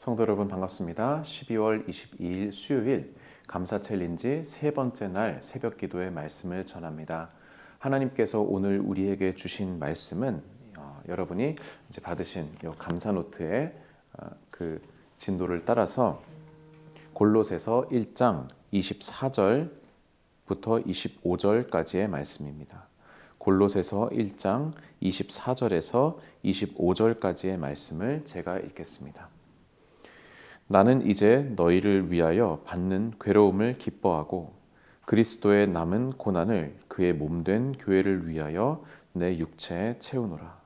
성도 여러분 반갑습니다. 12월 22일 수요일 감사 챌린지 세 번째 날 새벽 기도의 말씀을 전합니다. 하나님께서 오늘 우리에게 주신 말씀은 여러분이 이제 받으신 이 감사 노트의 그 진도를 따라서 골로새서 1장 24절부터 25절까지의 말씀입니다. 골로새서 1장 24절에서 25절까지의 말씀을 제가 읽겠습니다. 나는 이제 너희를 위하여 받는 괴로움을 기뻐하고 그리스도의 남은 고난을 그의 몸된 교회를 위하여 내 육체에 채우노라.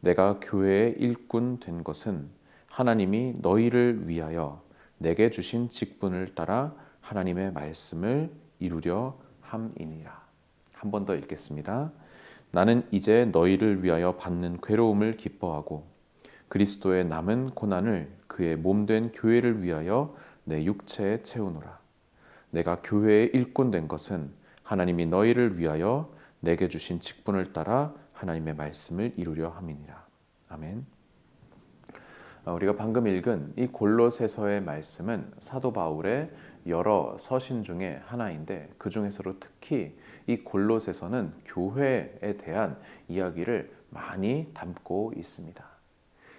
내가 교회의 일꾼 된 것은 하나님이 너희를 위하여 내게 주신 직분을 따라 하나님의 말씀을 이루려 함이니라. 한 번 더 읽겠습니다. 나는 이제 너희를 위하여 받는 괴로움을 기뻐하고 그리스도의 남은 고난을 그의 몸된 교회를 위하여 내 육체에 채우노라. 내가 교회의 일꾼 된 것은 하나님이 너희를 위하여 내게 주신 직분을 따라 하나님의 말씀을 이루려 함이니라. 아멘. 우리가 방금 읽은 이 골로새서의 말씀은 사도 바울의 여러 서신 중에 하나인데 그 중에서도 특히 이 골로새서는 교회에 대한 이야기를 많이 담고 있습니다.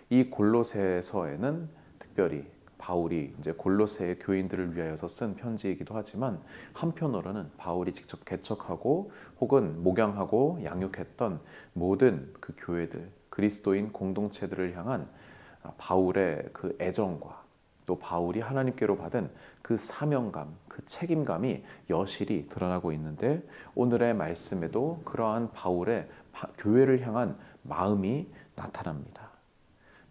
이 골로새서에는 특별히 바울이 이제 골로새의 교인들을 위하여서 쓴 편지이기도 하지만 한편으로는 바울이 직접 개척하고 혹은 목양하고 양육했던 모든 그 교회들, 그리스도인 공동체들을 향한 바울의 그 애정과 또 바울이 하나님께로 받은 그 사명감, 그 책임감이 여실히 드러나고 있는데 오늘의 말씀에도 그러한 바울의 교회를 향한 마음이 나타납니다.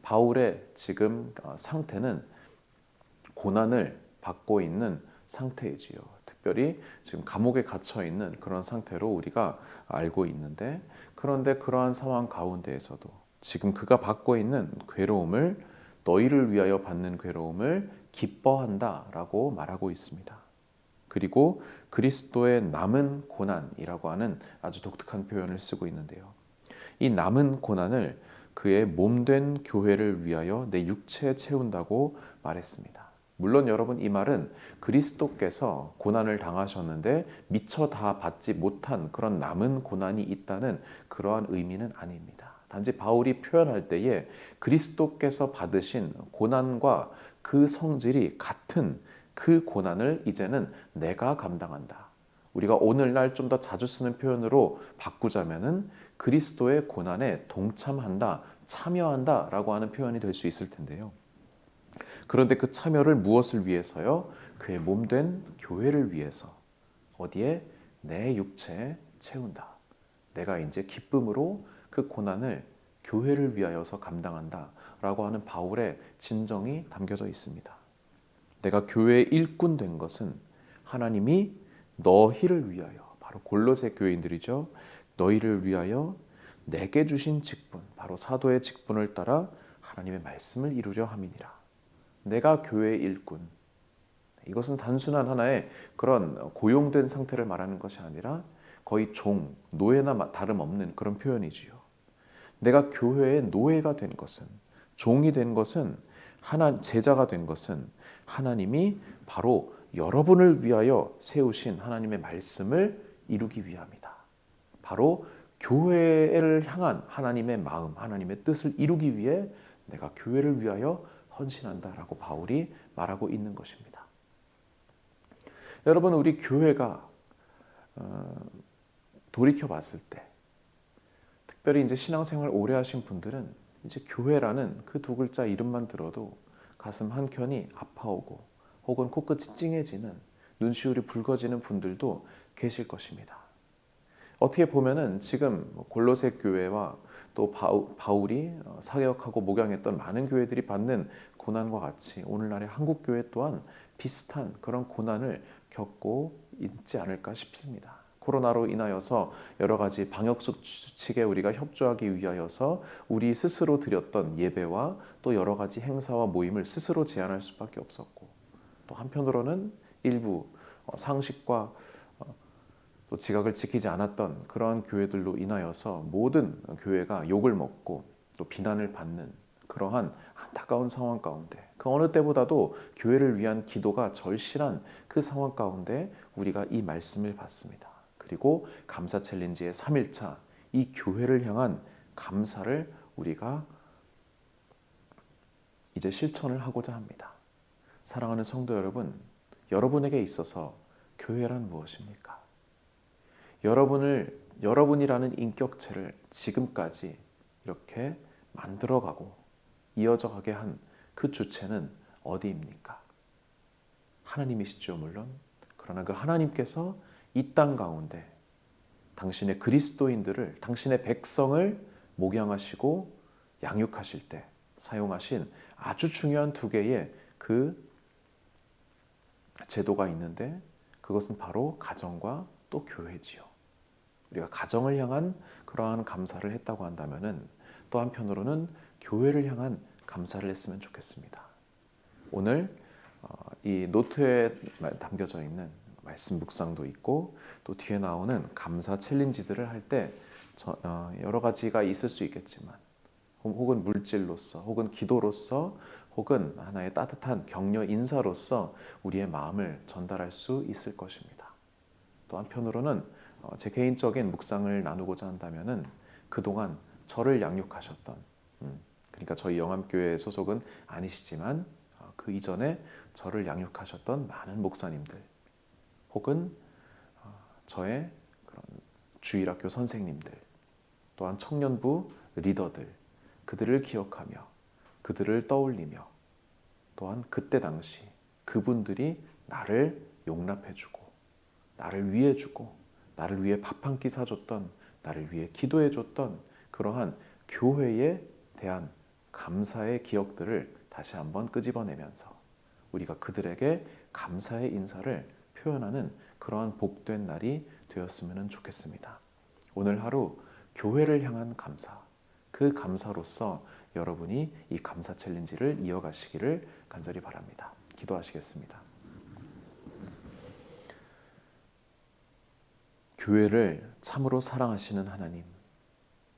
바울의 지금 상태는 고난을 받고 있는 상태이지요. 특별히 지금 감옥에 갇혀 있는 그런 상태로 우리가 알고 있는데 그런데 그러한 상황 가운데에서도 지금 그가 받고 있는 괴로움을 너희를 위하여 받는 괴로움을 기뻐한다라고 말하고 있습니다. 그리고 그리스도의 남은 고난이라고 하는 아주 독특한 표현을 쓰고 있는데요. 이 남은 고난을 그의 몸된 교회를 위하여 내 육체에 채운다고 말했습니다. 물론 여러분 이 말은 그리스도께서 고난을 당하셨는데 미처 다 받지 못한 그런 남은 고난이 있다는 그러한 의미는 아닙니다. 단지 바울이 표현할 때에 그리스도께서 받으신 고난과 그 성질이 같은 그 고난을 이제는 내가 감당한다. 우리가 오늘날 좀 더 자주 쓰는 표현으로 바꾸자면은 그리스도의 고난에 동참한다, 참여한다 라고 하는 표현이 될 수 있을 텐데요. 그런데 그 참여를 무엇을 위해서요? 그의 몸된 교회를 위해서. 어디에? 내 육체에 채운다. 내가 이제 기쁨으로 그 고난을 교회를 위하여서 감당한다 라고 하는 바울의 진정이 담겨져 있습니다. 내가 교회의 일꾼 된 것은 하나님이 너희를 위하여, 바로 골로새 교인들이죠. 너희를 위하여 내게 주신 직분, 바로 사도의 직분을 따라 하나님의 말씀을 이루려 함이니라. 내가 교회의 일꾼. 이것은 단순한 하나의 그런 고용된 상태를 말하는 것이 아니라 거의 종, 노예나 다름없는 그런 표현이지요. 내가 교회의 노예가 된 것은, 종이 된 것은, 제자가 된 것은 하나님이 바로 여러분을 위하여 세우신 하나님의 말씀을 이루기 위함이다. 바로 교회를 향한 하나님의 마음, 하나님의 뜻을 이루기 위해 내가 교회를 위하여 헌신한다라고 바울이 말하고 있는 것입니다. 여러분, 우리 교회가 돌이켜 봤을 때, 특별히 이제 신앙생활 오래 하신 분들은 이제 교회라는 그 두 글자 이름만 들어도 가슴 한켠이 아파오고 혹은 코끝이 찡해지는, 눈시울이 붉어지는 분들도 계실 것입니다. 어떻게 보면은 지금 골로새 교회와 또 바울이 사역하고 목양했던 많은 교회들이 받는 고난과 같이 오늘날의 한국 교회 또한 비슷한 그런 고난을 겪고 있지 않을까 싶습니다. 코로나로 인하여서 여러 가지 방역 수칙에 우리가 협조하기 위하여서 우리 스스로 드렸던 예배와 또 여러 가지 행사와 모임을 스스로 제한할 수밖에 없었고, 또 한편으로는 일부 상식과 또 지각을 지키지 않았던 그러한 교회들로 인하여서 모든 교회가 욕을 먹고 또 비난을 받는 그러한 안타까운 상황 가운데 그 어느 때보다도 교회를 위한 기도가 절실한 그 상황 가운데 우리가 이 말씀을 받습니다. 그리고 감사 챌린지의 3일차 이 교회를 향한 감사를 우리가 이제 실천을 하고자 합니다. 사랑하는 성도 여러분, 여러분에게 있어서 교회란 무엇입니까? 여러분이라는 인격체를 지금까지 이렇게 만들어가고 이어져 가게 한 그 주체는 어디입니까? 하나님이시죠, 물론. 그러나 그 하나님께서 이 땅 가운데 당신의 그리스도인들을, 당신의 백성을 목양하시고 양육하실 때 사용하신 아주 중요한 두 개의 그 제도가 있는데 그것은 바로 가정과 또 교회지요. 우리가 가정을 향한 그러한 감사를 했다고 한다면은 또 한편으로는 교회를 향한 감사를 했으면 좋겠습니다. 오늘 이 노트에 담겨져 있는 말씀 묵상도 있고 또 뒤에 나오는 감사 챌린지들을 할 때 여러 가지가 있을 수 있겠지만 혹은 물질로서 혹은 기도로서 혹은 하나의 따뜻한 격려 인사로서 우리의 마음을 전달할 수 있을 것입니다. 또 한편으로는 제 개인적인 묵상을 나누고자 한다면은 그동안 저를 양육하셨던 그러니까 저희 영암교회 소속은 아니시지만 그 이전에 저를 양육하셨던 많은 목사님들 혹은 저의 그런 주일학교 선생님들 또한 청년부 리더들 그들을 기억하며 그들을 떠올리며 또한 그때 당시 그분들이 나를 용납해주고 나를 위해주고 나를 위해 밥 한 끼 사줬던 나를 위해 기도해줬던 그러한 교회에 대한 감사의 기억들을 다시 한번 끄집어내면서 우리가 그들에게 감사의 인사를 표현하는 그러한 복된 날이 되었으면 좋겠습니다. 오늘 하루 교회를 향한 감사, 그 감사로서 여러분이 이 감사 챌린지를 이어가시기를 간절히 바랍니다. 기도하시겠습니다. 교회를 참으로 사랑하시는 하나님,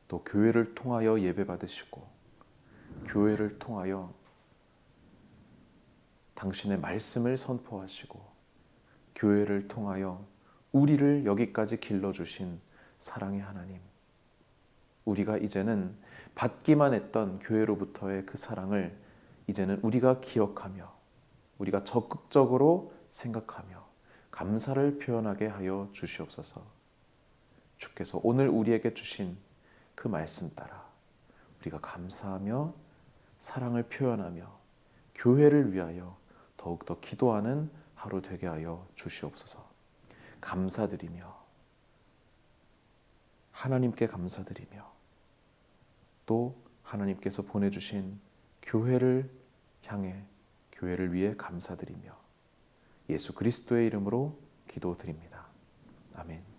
또 교회를 통하여 예배받으시고 교회를 통하여 당신의 말씀을 선포하시고 교회를 통하여 우리를 여기까지 길러주신 사랑의 하나님, 우리가 이제는 받기만 했던 교회로부터의 그 사랑을 이제는 우리가 기억하며 우리가 적극적으로 생각하며 감사를 표현하게 하여 주시옵소서. 주께서 오늘 우리에게 주신 그 말씀 따라 우리가 감사하며 사랑을 표현하며 교회를 위하여 더욱더 기도하는 하루 되게 하여 주시옵소서. 감사드리며 하나님께 감사드리며 또 하나님께서 보내주신 교회를 향해 교회를 위해 감사드리며 예수 그리스도의 이름으로 기도드립니다. 아멘.